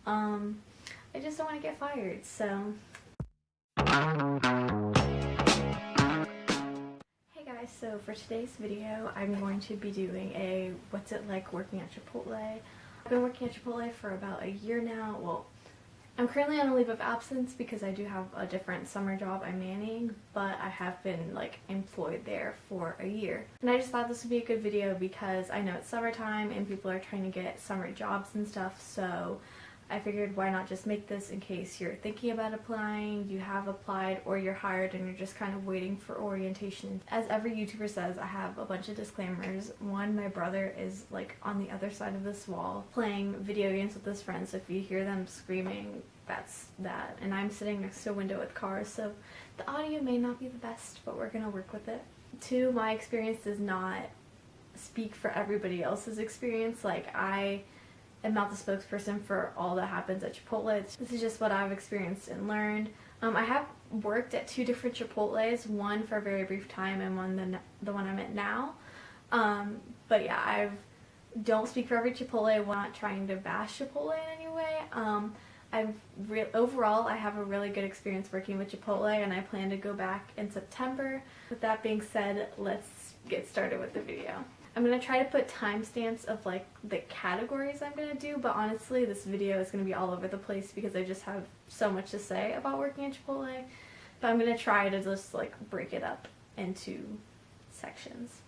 I just don't want to get fired, so. Hey guys, so for today's video, I'm going to be doing a what's it like working at Chipotle. I've been working at Chipotle for about a year now. Well, I'm currently on a leave of absence because I do have a different summer job I'm manning, but I have been like employed there for a year. And I just thought this would be a good video because I know it's summertime and people are trying to get summer jobs and stuff, so I figured why not just make this in case you're thinking about applying, you have applied, or you're hired and you're just kind of waiting for orientation. As every YouTuber says, I have a bunch of disclaimers. One, my brother is like on the other side of this wall playing video games with his friends, so if you hear them screaming, that's that. And I'm sitting next to a window with cars, so the audio may not be the best, but we're gonna work with it. Two, my experience does not speak for everybody else's experience. Like, I am not the spokesperson for all that happens at Chipotle. This is just what I've experienced and learned. I have worked at 2 different Chipotles, one for a very brief time and one the one I'm at now. But yeah, I don't speak for every Chipotle. I'm not trying to bash Chipotle in any way. Overall, I have a really good experience working with Chipotle, and I plan to go back in September. With that being said, let's get started with the video. I'm going to try to put timestamps of like the categories I'm going to do, but honestly this video is going to be all over the place because I just have so much to say about working at Chipotle. But I'm going to try to just like break it up into sections.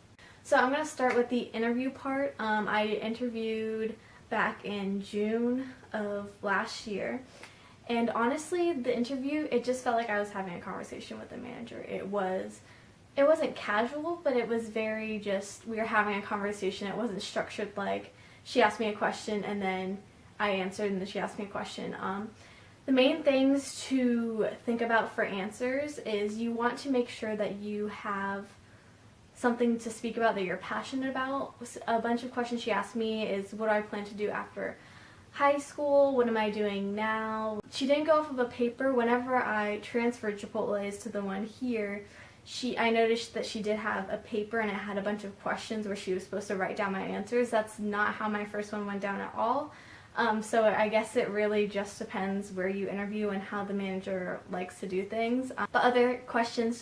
So I'm going to start with the interview part. I interviewed back in June of last year, and honestly the interview, it just felt like I was having a conversation with the manager. It wasn't casual, but it was very just, we were having a conversation. It wasn't structured like she asked me a question and then I answered and then she asked me a question. The main things to think about for answers is you want to make sure that you have something to speak about that you're passionate about. A bunch of questions she asked me is, what do I plan to do after high school? What am I doing now? She didn't go off of a paper. Whenever I transferred Chipotle's to the one here, I noticed that she did have a paper and it had a bunch of questions where she was supposed to write down my answers. That's not how my first one went down at all. So I guess it really just depends where you interview and how the manager likes to do things. But other questions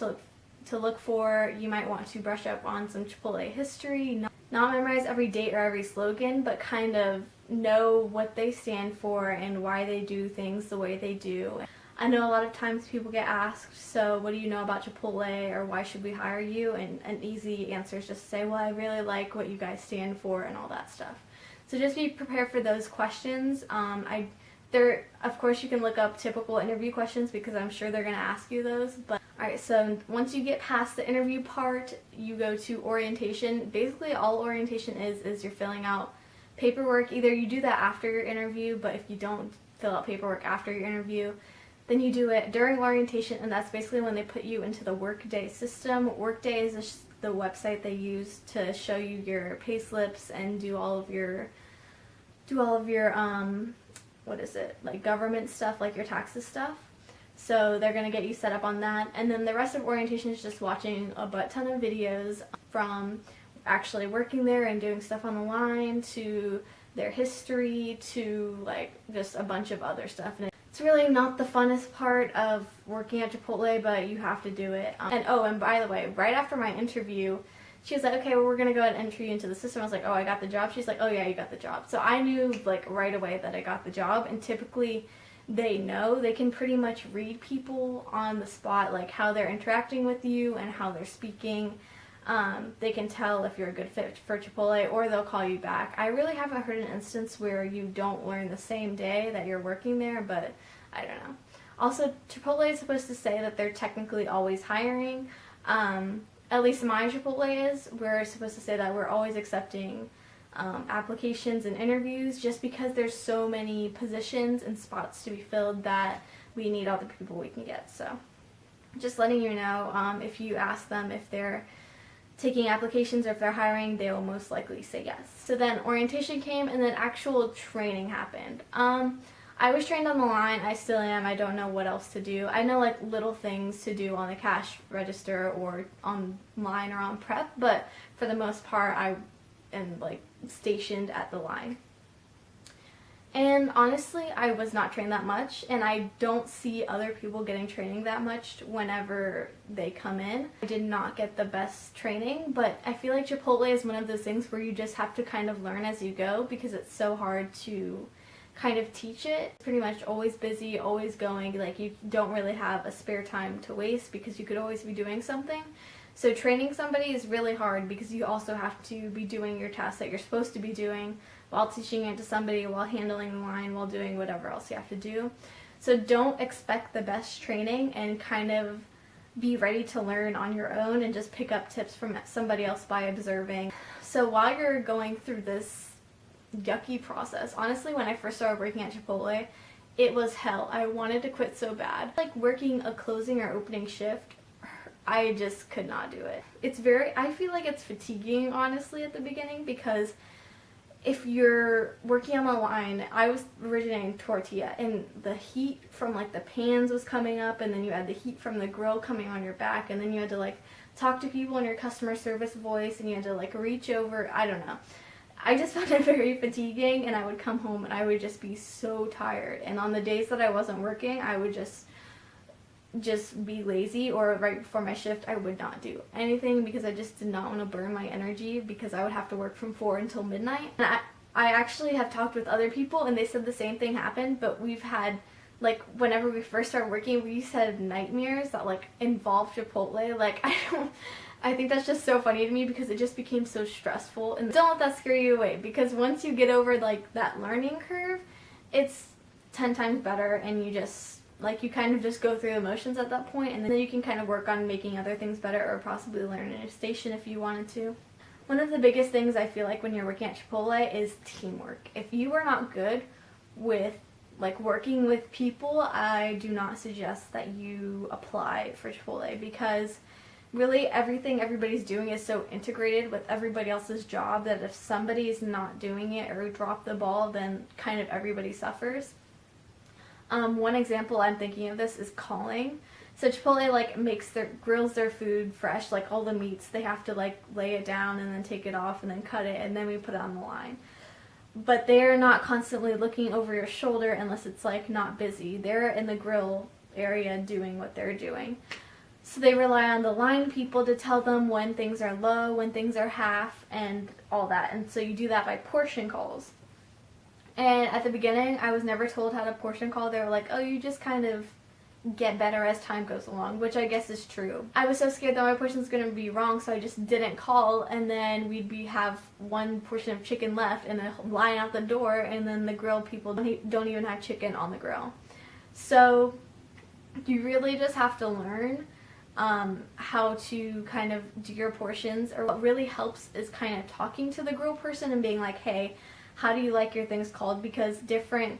to look for, you might want to brush up on some Chipotle history. Not memorize every date or every slogan, but kind of know what they stand for and why they do things the way they do. I know a lot of times people get asked, so what do you know about Chipotle, or why should we hire you? And an easy answer is just to say, well, I really like what you guys stand for and all that stuff. So just be prepared for those questions. Of course you can look up typical interview questions because I'm sure they're going to ask you those. But alright, so once you get past the interview part, you go to orientation. Basically all orientation is you're filling out paperwork. Either you do that after your interview, but if you don't fill out paperwork after your interview, then you do it during orientation, and that's basically when they put you into the Workday system. Workday is the website they use to show you your pay slips and do all of your what is it, like government stuff, like your taxes stuff. So they're going to get you set up on that, and then the rest of orientation is just watching a butt ton of videos from actually working there and doing stuff on the line to their history to like just a bunch of other stuff. And it's really not the funnest part of working at Chipotle, but you have to do it. And by the way, right after my interview, she was like, okay, well, we're going to go ahead and enter you into the system. I was like, oh, I got the job? She's like, oh yeah, you got the job. So I knew like right away that I got the job, and typically they can pretty much read people on the spot, like how they're interacting with you and how they're speaking. They can tell if you're a good fit for Chipotle, or they'll call you back. I really haven't heard an instance where you don't learn the same day that you're working there, but I don't know. Also, Chipotle is supposed to say that they're technically always hiring. At least my Chipotle is. We're supposed to say that we're always accepting applications and interviews, just because there's so many positions and spots to be filled that we need all the people we can get. So just letting you know, if you ask them if they're taking applications or if they're hiring, they will most likely say yes. So then orientation came, and then actual training happened. I was trained on the line. I still am. I don't know what else to do. I know like little things to do on the cash register or online or on prep, but for the most part I am like stationed at the line. And honestly, I was not trained that much, and I don't see other people getting training that much whenever they come in. I did not get the best training, but I feel like Chipotle is one of those things where you just have to kind of learn as you go because it's so hard to kind of teach it. It's pretty much always busy, always going, like you don't really have a spare time to waste because you could always be doing something. So training somebody is really hard because you also have to be doing your tasks that you're supposed to be doing while teaching it to somebody, while handling the line, while doing whatever else you have to do. So don't expect the best training and kind of be ready to learn on your own and just pick up tips from somebody else by observing. So while you're going through this yucky process, honestly, when I first started working at Chipotle, it was hell. I wanted to quit so bad. Like working a closing or opening shift, I just could not do it. I feel like it's fatiguing, honestly, at the beginning, because if you're working on the line, I was originating tortilla, and the heat from like the pans was coming up, and then you had the heat from the grill coming on your back, and then you had to like talk to people in your customer service voice, and you had to like reach over, I don't know. I just found it very fatiguing, and I would come home and I would just be so tired. And on the days that I wasn't working, I would just be lazy, or right before my shift I would not do anything because I just did not want to burn my energy because I would have to work from 4 until midnight. And I actually have talked with other people and they said the same thing happened, but we've had, like, whenever we first started working, we used to have nightmares that like involved Chipotle. Like, I think that's just so funny to me because it just became so stressful. And don't let that scare you away, because once you get over like that learning curve, it's 10 times better, and you just like, you kind of just go through the motions at that point, and then you can kind of work on making other things better, or possibly learn in a station if you wanted to. One of the biggest things I feel like when you're working at Chipotle is teamwork. If you are not good with like working with people, I do not suggest that you apply for Chipotle, because really everything everybody's doing is so integrated with everybody else's job that if somebody is not doing it or drop the ball, then kind of everybody suffers. One example I'm thinking of this is calling. So Chipotle like grills their food fresh, like all the meats, they have to like lay it down and then take it off and then cut it, and then we put it on the line. But they're not constantly looking over your shoulder unless it's like not busy. They're in the grill area doing what they're doing. So they rely on the line people to tell them when things are low, when things are half, and all that. And so you do that by portion calls. And at the beginning, I was never told how to portion call. They were like, oh, you just kind of get better as time goes along, which I guess is true. I was so scared that my portion was going to be wrong, so I just didn't call, and then we'd have one portion of chicken left and a line out the door, and then the grill people don't even have chicken on the grill. So you really just have to learn how to kind of do your portions. Or what really helps is kind of talking to the grill person and being like, hey, how do you like your things called? Because different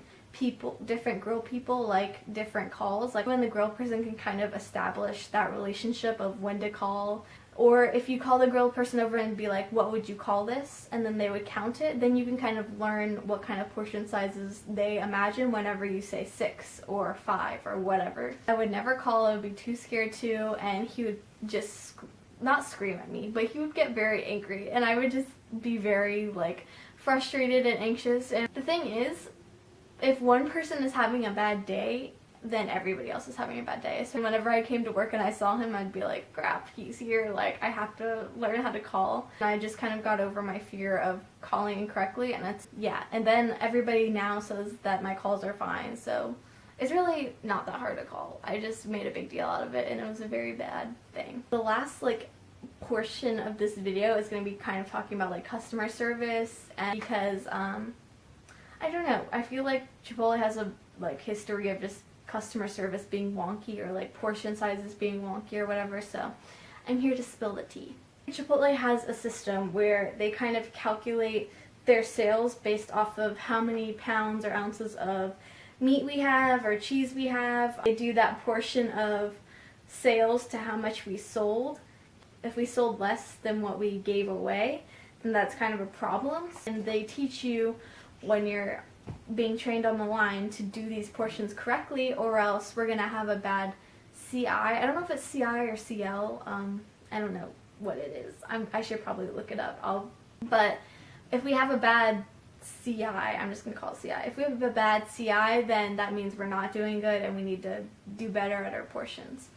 grill people like different calls. Like when the grill person can kind of establish that relationship of when to call. Or if you call the grill person over and be like, what would you call this? And then they would count it. Then you can kind of learn what kind of portion sizes they imagine whenever you say 6 or 5 or whatever. I would never call. I would be too scared to. And he would just not scream at me, but he would get very angry. And I would just be very like frustrated and anxious. And the thing is, if one person is having a bad day, then everybody else is having a bad day. So whenever I came to work and I saw him, I'd be like, crap, he's here, like I have to learn how to call. And I just kind of got over my fear of calling incorrectly, and and then everybody now says that my calls are fine, so it's really not that hard to call. I just made a big deal out of it, and it was a very bad thing. The last like portion of this video is going to be kind of talking about like customer service, and because I don't know, I feel like Chipotle has a like history of just customer service being wonky, or like portion sizes being wonky or whatever, so I'm here to spill the tea. Chipotle has a system where they kind of calculate their sales based off of how many pounds or ounces of meat we have or cheese we have. They do that portion of sales to how much we sold. If we sold less than what we gave away, then that's kind of a problem. And they teach you when you're being trained on the line to do these portions correctly, or else we're gonna have a bad CI. I don't know if it's CI or CL. I don't know what it is. I should probably look it up. But if we have a bad CI, I'm just going to call it CI. If we have a bad CI, then that means we're not doing good and we need to do better at our portions.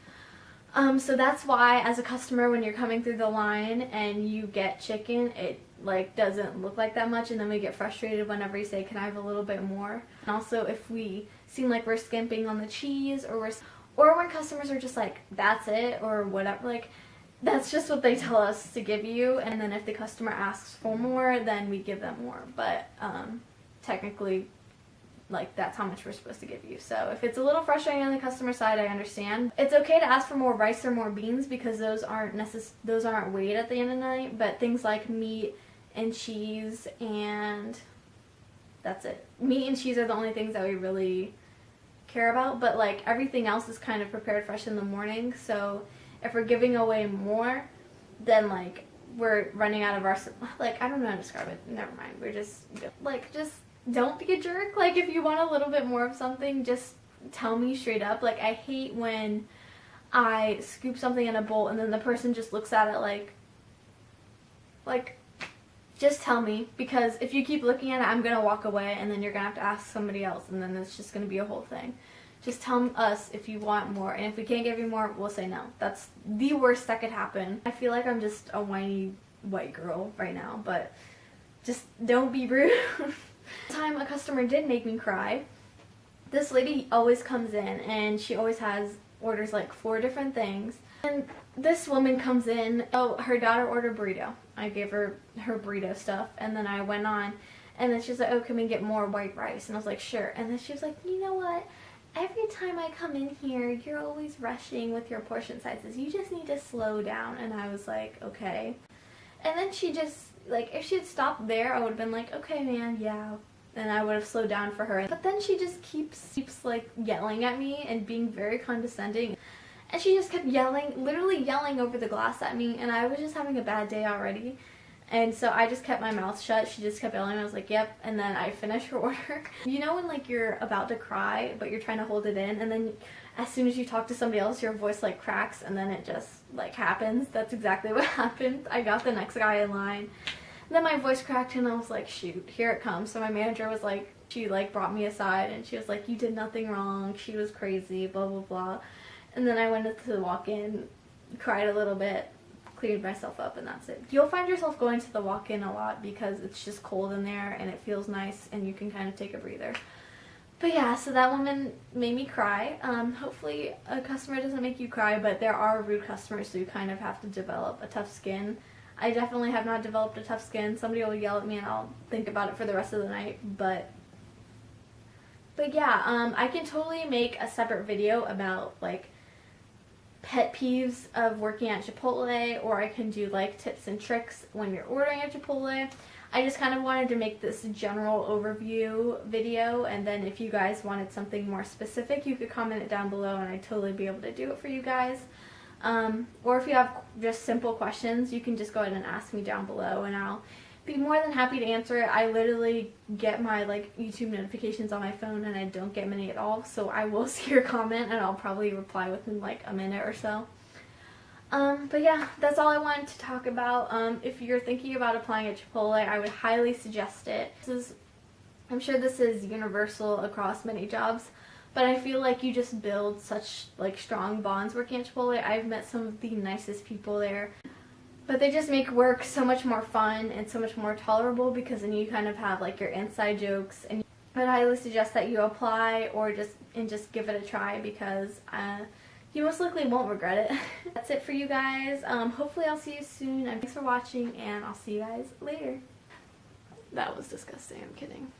So that's why as a customer, when you're coming through the line and you get chicken, it like doesn't look like that much, and then we get frustrated whenever you say, can I have a little bit more? And also if we seem like we're skimping on the cheese, or when customers are just like, that's it, or whatever, like that's just what they tell us to give you, and then if the customer asks for more, then we give them more. But technically, like that's how much we're supposed to give you. So if it's a little frustrating on the customer side, I understand. It's okay to ask for more rice or more beans because those aren't weighed at the end of the night, but things like meat and cheese, and that's it. Meat and cheese are the only things that we really care about, but like everything else is kind of prepared fresh in the morning. So if we're giving away more, then like we're running out of our, like, I don't know how to describe it, never mind. We're just don't be a jerk. Like if you want a little bit more of something, just tell me straight up. Like I hate when I scoop something in a bowl and then the person just looks at it like just tell me, because if you keep looking at it, I'm gonna walk away and then you're gonna have to ask somebody else, and then it's just gonna be a whole thing. Just tell us if you want more, and if we can't give you more, we'll say no. That's the worst that could happen. I feel like I'm just a whiny white girl right now, but just don't be rude. Time a customer did make me cry. This lady always comes in and she always orders like 4 different things, and this woman comes in. Oh, her daughter ordered burrito. I gave her burrito stuff, and then I went on, and then she's like, oh, can we get more white rice? And I was like, sure. And then she was like, you know what, every time I come in here, you're always rushing with your portion sizes. You just need to slow down. And I was like, okay. And then she just, like, if she had stopped there, I would have been like, okay, man, yeah. And I would have slowed down for her. But then she just keeps like yelling at me and being very condescending. And she just kept yelling, literally yelling over the glass at me. And I was just having a bad day already. And so I just kept my mouth shut. She just kept yelling. I was like, yep. And then I finished her order. You know when like you're about to cry, but you're trying to hold it in. And then as soon as you talk to somebody else, your voice like cracks. And then it just like happens. That's exactly what happened. I got the next guy in line. And then my voice cracked and I was like, shoot, here it comes. So my manager was like, she like brought me aside and she was like, you did nothing wrong. She was crazy, blah, blah, blah. And then I went into the walk-in, cried a little bit, cleared myself up, and that's it. You'll find yourself going to the walk-in a lot because it's just cold in there and it feels nice and you can kind of take a breather. But yeah, so that woman made me cry. Hopefully a customer doesn't make you cry, but there are rude customers, so you kind of have to develop a tough skin. I definitely have not developed a tough skin. Somebody will yell at me and I'll think about it for the rest of the night, but yeah, I can totally make a separate video about like pet peeves of working at Chipotle, or I can do like tips and tricks when you're ordering at Chipotle. I just kind of wanted to make this general overview video, and then if you guys wanted something more specific, you could comment it down below and I'd totally be able to do it for you guys. Or if you have just simple questions, you can just go ahead and ask me down below and I'll be more than happy to answer it. I literally get my like YouTube notifications on my phone and I don't get many at all, so I will see your comment and I'll probably reply within like a minute or so. But yeah, that's all I wanted to talk about. If you're thinking about applying at Chipotle, I would highly suggest it. I'm sure this is universal across many jobs, but I feel like you just build such like strong bonds working at Chipotle. I've met some of the nicest people there, but they just make work so much more fun and so much more tolerable because then you kind of have like your inside jokes. And I would highly suggest that you apply or just give it a try because you most likely won't regret it. That's it for you guys. Hopefully I'll see you soon. Thanks for watching and I'll see you guys later. That was disgusting. I'm kidding.